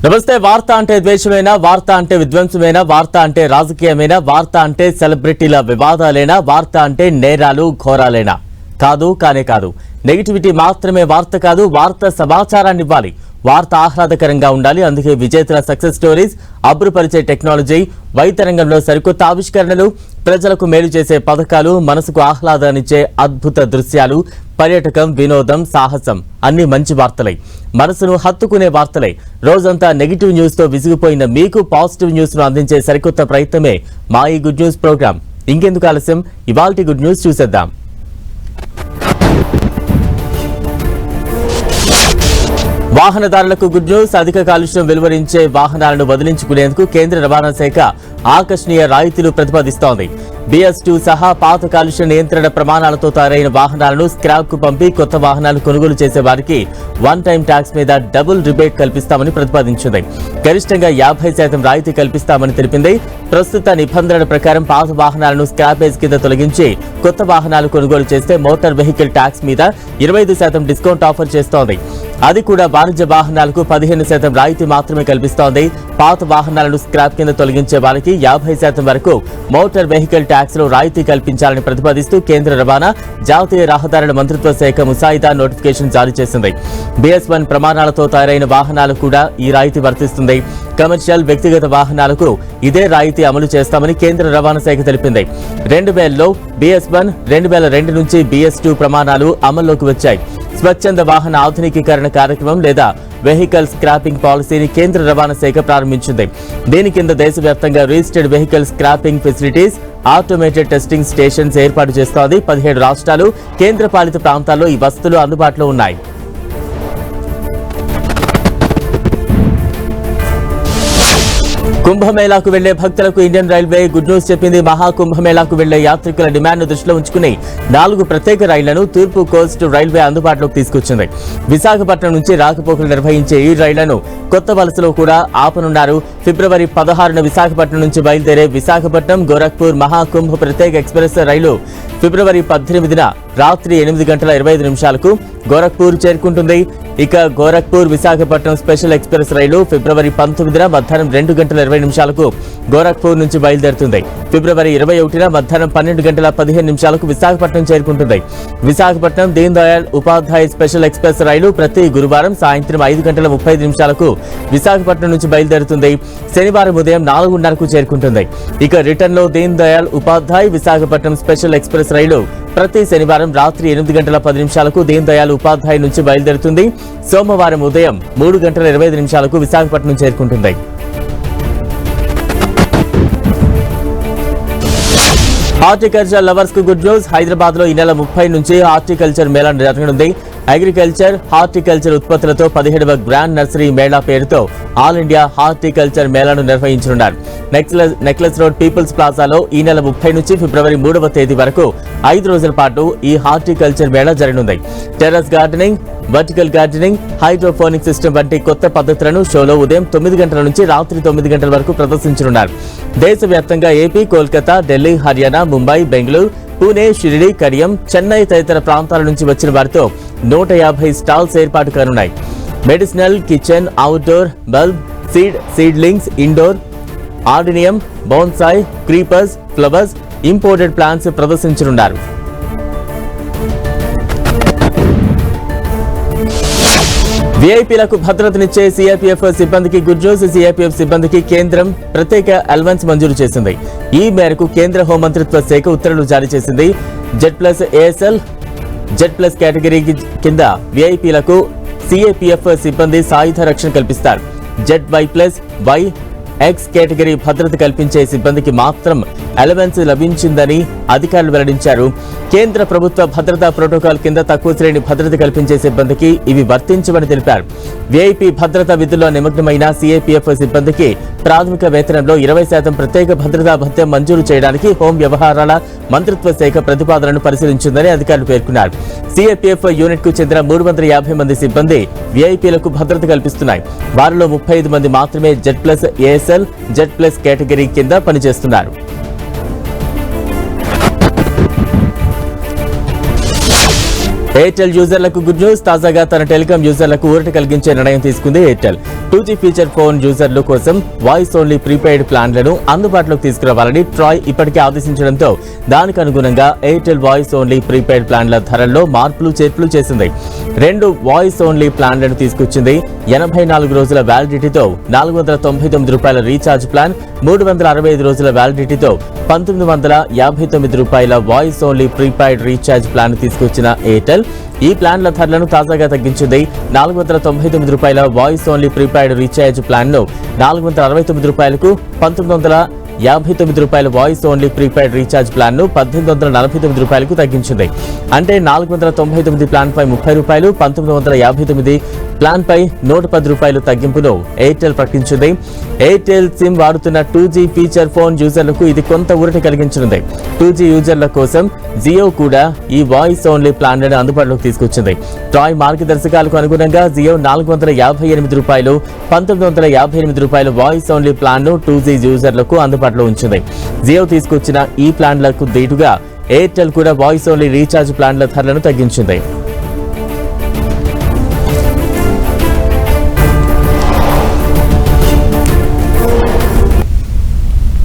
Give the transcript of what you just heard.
నమస్తే. వార్త అంటే ద్వేషమేనా, వార్త అంటే విధ్వంసమేనా, వార్త అంటే రాజకీయమేనా, వార్త అంటే సెలబ్రిటీల వివాదాలేనా, వార్త అంటే నేరాలు ఘోరాలేనా? కాదు, కానే కాదు. నెగిటివిటీ మాత్రమే వార్త కాదు, వార్త సమాచారాన్ని ఇవ్వాలి. వార్త ఆహ్లాదకరంగా ఉండాలి. అందుకే విజేతల సక్సెస్ స్టోరీస్, అభివృపరిచే టెక్నాలజీ, వైద్య రంగంలో సరికొత్త ఆవిష్కరణలు, ప్రజలకు మేలు చేసే పథకాలు, మనసుకు ఆహ్లాదాన్నిచ్చే అద్భుత దృశ్యాలు, పర్యాటకం, వినోదం, సాహసం అన్ని మంచి వార్తలై, మనసును హత్తుకునే వార్తలై. రోజంతా నెగిటివ్ న్యూస్ తో విసిగిపోయిన మీకు పాజిటివ్ న్యూస్ ను అందించే సరికొత్త ప్రయత్నమే మా ఈ గుడ్ న్యూస్ ప్రోగ్రాం. ఇంకెందుకు ఆలస్యం, ఇవాల్టి గుడ్ న్యూస్ చూసేద్దాం. వాహనదారులకు గుడ్ న్యూస్. అధిక కాలుష్యం వెలువరించే వాహనాలను వదిలించుకునేందుకు కేంద్ర రవాణా శాఖ ఆకర్షణీయ రాయితీలు ప్రతిపాదిస్తోంది. BS2 సహా పాత కాలుష్య నియంత్రణ ప్రమాణాలతో తయారైన వాహనాలను స్క్రాప్ కు పంపి కొత్త వాహనాలు కొనుగోలు చేసే వారికి వన్ టైం ట్యాక్స్ మీద డబుల్ రిబేట్ కల్పిస్తామని ప్రతిపాదించింది. గరిష్టంగా 50% రాయితీ కల్పిస్తామని తెలిపింది. ప్రస్తుత నిబంధనల ప్రకారం పాత వాహనాలను స్క్రాపేజ్ కింద తొలగించి కొత్త వాహనాలు కొనుగోలు చేస్తే మోటార్ వెహికల్ ట్యాక్స్ మీద 25% డిస్కౌంట్ ఆఫర్ చేస్తోంది. అది కూడా వాణిజ్య వాహనాలకు 15% రాయితీ మాత్రమే కల్పిస్తోంది. పాత వాహనాలను స్క్రాప్ కింద తొలగించే వారికి 50% వరకు మోటార్ వెహికల్ ట్యాక్స్ లో రాయితీ కల్పించాలని ప్రతిపాదిస్తూ కేంద్ర రవాణా, జాతీయ రహదారుల మంత్రిత్వ శాఖ ముసాయిదా నోటిఫికేషన్ జారీ చేసింది. BS1 ప్రమాణాలతో తయారైన వాహనాలకు కూడా ఈ రాయితీ వర్తిస్తుంది. కమర్షియల్, వ్యక్తిగత వాహనాలకు ఇదే రాయితీ అమలు చేస్తామని కేంద్ర రవాణా శాఖ తెలిపింది. 2000లో BS1, 2002 నుంచి BS2 ప్రమాణాలు అమల్లోకి వచ్చాయి. స్వచ్ఛంద వాహన ఆధునికీకరణ కార్యక్రమం లేదా వెహికల్ స్క్రాపింగ్ పాలసీని కేంద్ర రవాణా శాఖ ప్రారంభించింది. దీని కింద దేశవ్యాప్తంగా registered vehicle scrapping facilities, automated testing stations ఏర్పాటు చేస్తోంది. 17 రాష్ట్రాలు, కేంద్ర పాలిత ప్రాంతాల్లో ఈ వసతులు అందుబాటులో ఉన్నాయి. కుంభమేళాకు వెళ్లే భక్తులకు ఇండియన్ రైల్వే గుడ్ న్యూస్ చెప్పింది. మహాకుంభమేళాకు వెళ్లే యాత్రికుల డిమాండ్ను దృష్టిలో ఉంచుకుని 4 ప్రత్యేక రైళ్లను తూర్పు కోస్ట్ రైల్వే అందుబాటులోకి తీసుకొచ్చింది. విశాఖపట్నం నుంచి రాకపోకలు నిర్వహించే ఈ రైళ్లను కొత్త వలసలో కూడా ఆపనున్నారు. ఫిబ్రవరి 16న విశాఖపట్నం నుంచి బయలుదేరే విశాఖపట్నం గోరఖ్పూర్ మహాకుంభ ప్రత్యేక ఎక్స్ప్రెస్ రైలు ఫిబ్రవరి 18న రాత్రి 8:25 గోరఖ్పూర్ చేరుకుంటుంది. ఇక గోరఖ్పూర్ విశాఖపట్నం స్పెషల్ ఎక్స్ప్రెస్ రైలు ఫిబ్రవరి 19న మధ్యాహ్నం 2:20 గోరఖ్పూర్ నుంచి బయలుదేరుతుంది. ఫిబ్రవరి 21న మధ్యాహ్నం 12:15 విశాఖపట్నం చేరుకుంటుంది. విశాఖపట్నం దీన్ దయాళ్ ఉపాధ్యాయ స్పెషల్ ఎక్స్ప్రెస్ రైలు ప్రతి గురువారం సాయంత్రం 5:35 విశాఖపట్నం నుంచి బయలుదేరుతుంది. శనివారం ఉదయం 4:30కు చేరుకుంటుంది. ఇక రిటర్న్ లో దీన్ దయాళ్ ఉపాధ్యాయ్ విశాఖపట్నం స్పెషల్ ఎక్స్ప్రెస్ రైలు ప్రతి శనివారం రాత్రి 8:10 దీన్ దయాళ్ ఉపాధ్యాయ్ నుంచి బయలుదేరుతుంది. సోమవారం ఉదయం 3:25 విశాఖపట్నం చేరుకుంటుంది. హార్టికల్చర్ లవర్స్ కు గుడ్ న్యూస్. హైదరాబాద్ లో ఈ నెల 30 నుంచి హార్టికల్చర్ మేళా జరగనుంది. అగ్రికల్చర్, హార్టికల్చర్ ఉత్పత్తులతో 17వ గ్రాండ్ నర్సరీ మేళా పేరుతో ఆల్ ఇండియా హార్టికల్చర్ మేళాను నిర్వహించనున్నారు. నెక్లెస్ రోడ్ పీపుల్స్ ప్లాజాలో ఈ నెల 30 నుంచి ఫిబ్రవరి 3వ తేదీ వరకు 5 రోజుల పాటు ఈ హార్టికల్చర్ మేళా జరగనుంది. Terrace gardening, vertical gardening, hydroponic system వంటి కొత్త పద్ధతులను షోలో ఉదయం 9 గంటల నుంచి రాత్రి 9 గంటల వరకు ప్రదర్శించనున్నారు. దేశవ్యాప్తంగా ఏపీ, కోల్కతా, ఢిల్లీ, హర్యానా, ముంబై, బెంగళూరు, పూణే, షిరిడి, కడియం, చెన్నై తదితర ప్రాంతాల నుంచి వచ్చిన వారితో 150 స్టాల్స్ ఏర్పాటు కానున్నాయి. Medicinal, kitchen, outdoor, bulb, seedlings, indoor, ఆర్డినియం, bonsai, creepers, flowers, imported plants ప్రదర్శించనున్నారు. వీఐపీలకు భద్రతనిచ్చే సిఆర్పీఎఫ్ సిబ్బందికి గుడ్ న్యూస్. సిఆర్పీఎఫ్ సిబ్బందికి కేంద్రం ప్రత్యేక అలవెన్స్ మంజూరు చేసింది. ఈ మేరకు కేంద్ర హోంమంత్రిత్వ శాఖ ఉత్తర్వులు జారీ చేసింది. జెడ్+ ఏఎస్ఎల్, జెడ్+ కేటగిరీ కింద వీఐపీలకు సిఆర్పీఎఫ్ సిబ్బంది సాయుధ రక్షణ కల్పిస్తారు. జెడ్+, వై, ఎక్స్ కేటగిరీ భద్రత కల్పించే సిబ్బందికి మాత్రం అలవెన్స్ లభించిందని అధికారులు వెల్లడించారు. కేంద్ర ప్రభుత్వ భద్రతా ప్రోటోకాల్ కింద తక్కువ శ్రేణి భద్రత కల్పించే సిబ్బందికి ఇవి వర్తించవని తెలిపారు. వీఐపీ భద్రతా విధుల్లో నిమగ్నమైన సిఐపిఎఫ్ సిబ్బందికి ప్రాథమిక వేతనంలో 20% ప్రత్యేక భద్రతా భత్యం మంజూరు చేయడానికి హోం వ్యవహారాల మంత్రిత్వ శాఖ ప్రతిపాదనను పరిశీలించిందని అధికారులు పేర్కొన్నారు. సిఐపిఎఫ్ యూనిట్ కు చెందిన 350 మంది సిబ్బంది వీఐపీలకు భద్రత కల్పిస్తున్నాయి. వారిలో 35 మంది మాత్రమే జెడ్+ ఏఎస్ఎల్, జెడ్+ కేటగిరీ కింద పనిచేస్తున్నారు. ఎయిర్టెల్ యూజర్లకు గుడ్ న్యూస్. తాజాగా తన టెలికాం యూజర్లకు ఊరట కలిగించే నిర్ణయం తీసుకుంది ఎయిర్టెల్. 2G ఫీచర్ ఫోన్ యూజర్ల కోసం వాయిస్ ఓన్లీ ప్రీపెయిడ్ ప్లాన్లను అందుబాటులోకి తీసుకురావాలని ట్రాయ్ ఇప్పటికే ఆదేశించడంతో దానికి అనుగుణంగా ఎయిర్టెల్ వాయిస్ ఓన్లీ ప్రీపెయిడ్ ప్లాన్ల ధరల్లో మార్పులు చేర్పులు చేసింది. 2 వాయిస్ ఓన్లీ ప్లాన్లను తీసుకొచ్చింది. 84 రోజుల వ్యాలిడిటీతో ₹499 రీఛార్జ్ ప్లాన్, 365 రోజుల వ్యాలిడిటీతో ₹1959 voice only prepaid recharge plan తీసుకొచ్చిన ఎయిర్టెల్ ఈ ప్లాన్ల ధరలను తాజాగా తగ్గించింది. ₹499 voice only prepaid recharge plan ను ₹469కు, ₹1959 voice only prepaid recharge plan ను ₹1849కు తగ్గించింది. అంటే ₹499 ప్లాన్ పై ₹30, ₹1959 ప్లాన్ పై ₹110 తగ్గింపును ఎయిర్టెల్ ప్రకటించింది. ఎయిర్టెల్ సిమ్ వాడుతున్న 2G ఫీచర్ ఫోన్ యూజర్లకు ఇది కొంత ఊరట కలిగించనుంది. 2G యూజర్ల కోసం జియో కూడా ఈ వాయిస్ ఓన్లీ ప్లాన్లను అందుబాటులోకి తీసుకొచ్చింది. ట్రాయ్ మార్గదర్శకాలకు అనుగుణంగా జియో ₹458, ₹1958 వాయిస్ ఓన్లీ ప్లాన్ ను 2G యూజర్లకు అందుబాటులో ఉంచింది. జియో తీసుకొచ్చిన ఈ ప్లాన్లకు దీటుగా ఎయిర్టెల్ కూడా వాయిస్ ఓన్లీ రీఛార్జ్ ప్లాన్ల ధరలను తగ్గించింది.